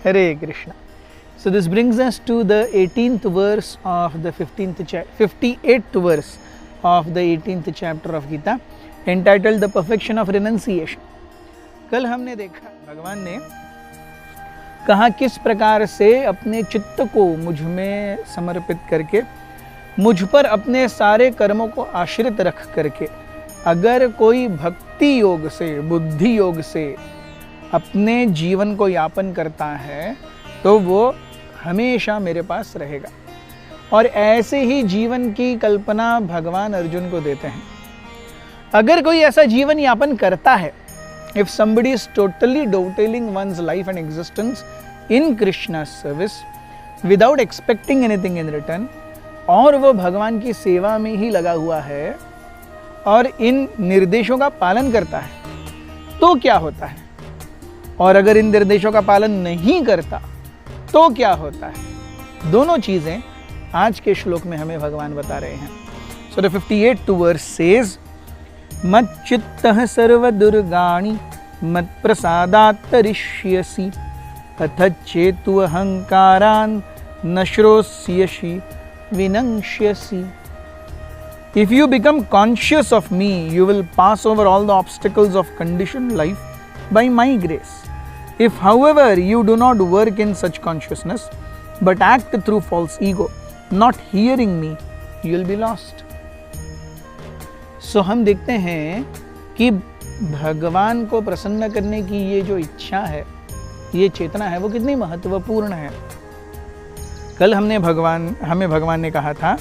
Hare Krishna. So this brings us to the 18th verse of the 58th verse of the 18th chapter of Gita, entitled The Perfection of Renunciation. कल हमने देखा भगवान ने कहा किस प्रकार से अपने चित्त को मुझ में समर्पित करके, मुझ पर अपने सारे कर्मों को आश्रित रख करके, अगर कोई भक्ति योग से, बुद्धि योग से अपने जीवन को यापन करता है तो वो हमेशा मेरे पास रहेगा। और ऐसे ही जीवन की कल्पना भगवान अर्जुन को देते हैं। अगर कोई ऐसा जीवन यापन करता है, if somebody is totally dovetailing one's life and existence in Krishna's service without expecting anything in return, और वो भगवान की सेवा में ही लगा हुआ है और इन निर्देशों का पालन करता है, तो क्या होता है? और अगर इन निर्देशों का पालन नहीं करता तो क्या होता है? दोनों चीजें आज के श्लोक में हमें भगवान बता रहे हैं। So the 58th verse says, मच्चित्तः सर्वदुर्गाणि मत्प्रसादात् तरिष्यसि अथ चेतु अहंकारान् न श्रोष्यसि विनङ्क्ष्यसि। If you become conscious of me, you will pass over all the obstacles of conditioned life by my grace. If, however, you do not work in such consciousness, but act through false ego, not hearing me, you will be lost. So हम देखते हैं कि भगवान को प्रसन्न करने की ये जो इच्छा है, ये चेतना है, वो कितनी महत्वपूर्ण है। कल हमें भगवान ने कहा था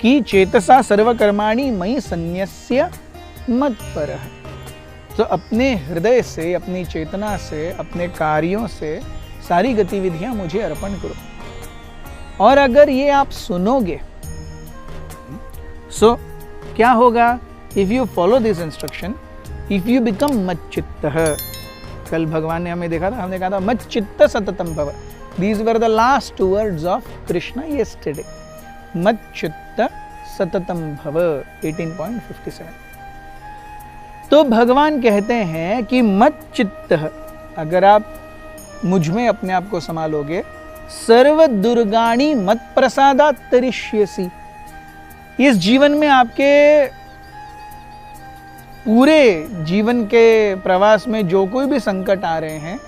कि चेतसा सर्वकर्माणि मयि सन्न्यस्य मत्परः। तो अपने हृदय से, अपनी चेतना से, अपने कार्यों से सारी गतिविधियां मुझे अर्पण करो। और अगर ये आप सुनोगे, सो क्या होगा? If you follow this instruction, if you become मच्चित्तः। कल भगवान ने हमने कहा था मच्चित्त सततम भव। These were the last words of Krishna yesterday. मच्चित्त सततम भव 18.57। तो भगवान कहते हैं कि मच्चित्तः, अगर आप मुझ में अपने आप को संभालोगे, सर्व दुर्गाणि मत प्रसादात् तरिष्यसि। इस जीवन में आपके पूरे जीवन के प्रवास में जो कोई भी संकट आ रहे हैं,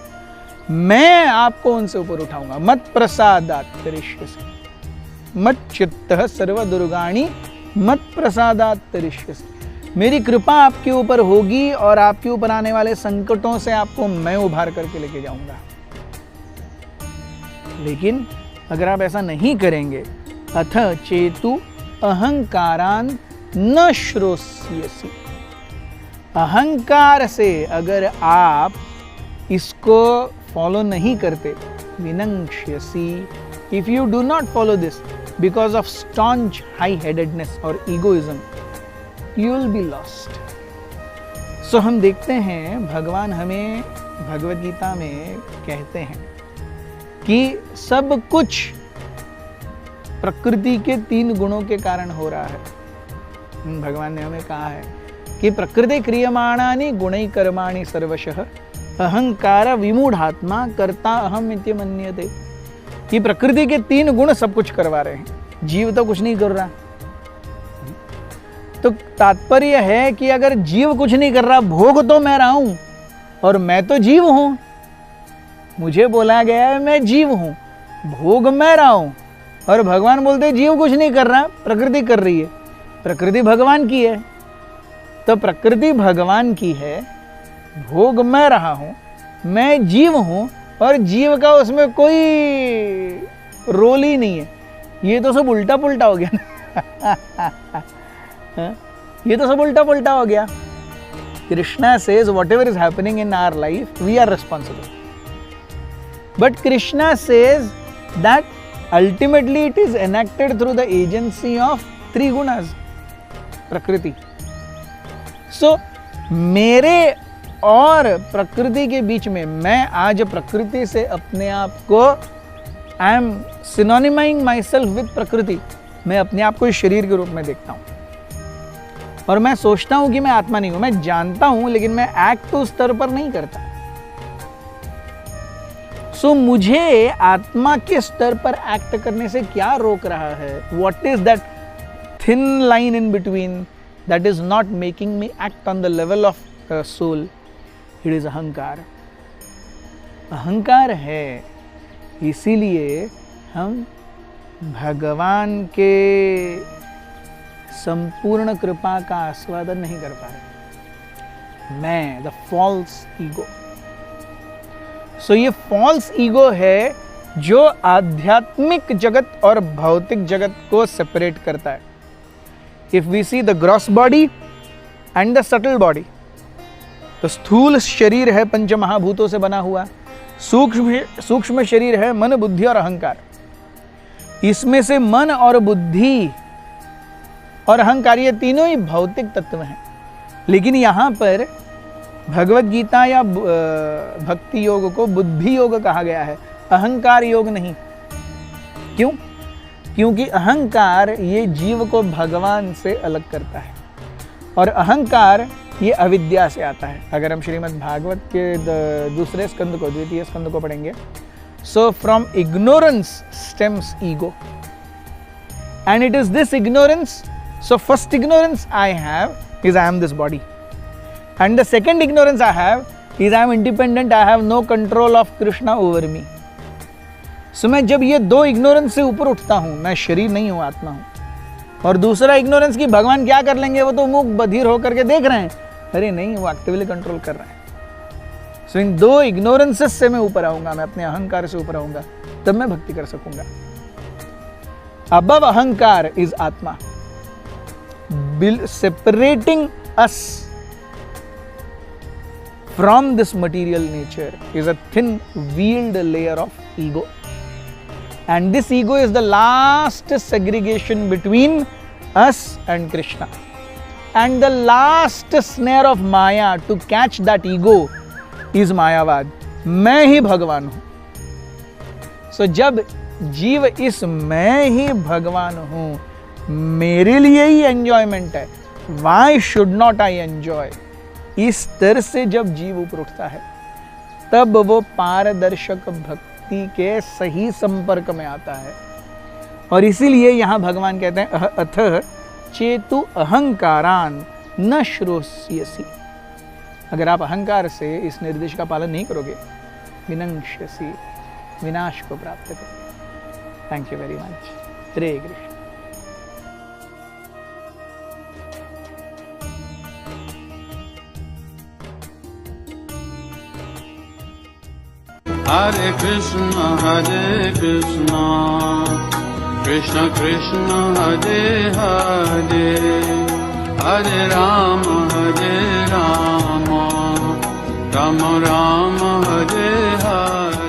मैं आपको उनसे ऊपर उठाऊंगा। मत प्रसादात् तरिष्यसि। मच्चित्तः सर्व दुर्गाणि मत प्रसादात् तरिष्यसि। मेरी कृपा आपके ऊपर होगी और आपके ऊपर आने वाले संकटों से आपको मैं उभार करके लेके जाऊंगा। लेकिन अगर आप ऐसा नहीं करेंगे, अथ चेतु अहंकारान् न श्रोष्यसि। अहंकार से अगर आप इसको फॉलो नहीं करते, विनङ्क्ष्यसि, if you do not follow this because of staunch high headedness और egoism, you will be lost. So हम देखते हैं भगवान हमें भगवद गीता में कहते हैं कि सब कुछ प्रकृति के 3 गुणों के कारण हो रहा है। भगवान ने हमें कहा है कि प्रकृति क्रियमाणानि गुणै कर्माणि सर्वशः अहंकार विमूढ़ात्मा कर्ता अहम इति मन्यते। कि प्रकृति के 3 गुण सब कुछ करवा रहे हैं, जीव तो कुछ नहीं कर रहा। तो तात्पर्य है कि अगर जीव कुछ नहीं कर रहा, भोग तो मैं रहा हूं और मैं तो जीव हूं। मुझे बोला गया है मैं जीव हूं, भोग मैं रहा हूं, और भगवान बोलते जीव कुछ नहीं कर रहा, प्रकृति कर रही है। प्रकृति भगवान की है, तो प्रकृति भगवान की है, भोग मैं रहा हूं, मैं जीव हूं, और जीव का उसमें कोई रोल ही नहीं है। ये तो सब उल्टा पुल्टा हो गया ना। ये तो सब उल्टा पुल्टा हो गया। Krishna says whatever is happening in our life, we are responsible. But Krishna says that ultimately it is enacted through the agency of 3 gunas, Prakriti. So, मेरे और प्रकृति के बीच में, मैं आज प्रकृति से अपने आप को, I am synonymizing myself with प्रकृति। मैं अपने आप को इस शरीर के रूप में देखता हूँ और मैं सोचता हूं कि मैं आत्मा नहीं हूं। मैं जानता हूं, लेकिन मैं एक्ट तो उस स्तर पर नहीं करता। सो मुझे आत्मा के स्तर पर एक्ट करने से क्या रोक रहा है? What is that thin line in between that is not making me act on the level of soul? It is अहंकार। अहंकार है, इसीलिए हम भगवान के संपूर्ण कृपा का आस्वादन नहीं कर पा रहे। मैं, द फॉल्स ईगो। सो ये फॉल्स ईगो है जो आध्यात्मिक जगत और भौतिक जगत को सेपरेट करता है। If we see the gross body and the subtle body, तो स्थूल शरीर है पंच महाभूतों से बना हुआ, सूक्ष्म शरीर है मन, बुद्धि और अहंकार। इसमें से मन और बुद्धि और अहंकार ये तीनों ही भौतिक तत्व हैं। लेकिन यहां पर भगवत गीता या भक्ति योग को बुद्धि योग कहा गया है, अहंकार योग नहीं। क्यों? क्योंकि अहंकार ये जीव को भगवान से अलग करता है, और अहंकार ये अविद्या से आता है। अगर हम श्रीमद् भागवत के दूसरे स्कंद को, द्वितीय स्कंद को पढ़ेंगे, so from ignorance stems ego, and it is this ignorance. So first ignorance I have is I am this body, and the second ignorance I have is I am independent, I have no control of Krishna over me. So मैं जब ये दो ignorance से ऊपर उठता हूँ, मैं शरीर नहीं हूँ, आत्मा हूँ, और दूसरा ignorance कि भगवान क्या कर लेंगे, वो तो मुख बधिर होकर के देख रहे हैं, अरे नहीं, वो एक्टिवली कंट्रोल कर रहे हैं। सो इन दो ignorances से मैं ऊपर आऊंगा, मैं अपने अहंकार से ऊपर आऊंगा, तब मैं भक्ति कर सकूंगा। Above अहंकार is आत्मा, separating us from this material nature is a thin veiled layer of ego, and this ego is the last segregation between us and Krishna, and the last snare of Maya to catch that ego is Mayavad. मैं ही भगवान हूं। So जब जीव इस मैं ही भगवान हूं, मेरे लिए ही एंजॉयमेंट है, why should not I enjoy, इस स्तर से जब जीव ऊपर उठता है, तब वो पारदर्शक भक्ति के सही संपर्क में आता है। और इसीलिए यहां भगवान कहते हैं अथ चेतु अहंकारान न श्रोष्यसि। अगर आप अहंकार से इस निर्देश का पालन नहीं करोगे, विनश्यसि, विनाश को प्राप्त करोगे। Thank you very much. Hare Krishna. Hare Krishna, Krishna Krishna, Hare Hare, Hare Rama, Rama Rama, Hare Hare.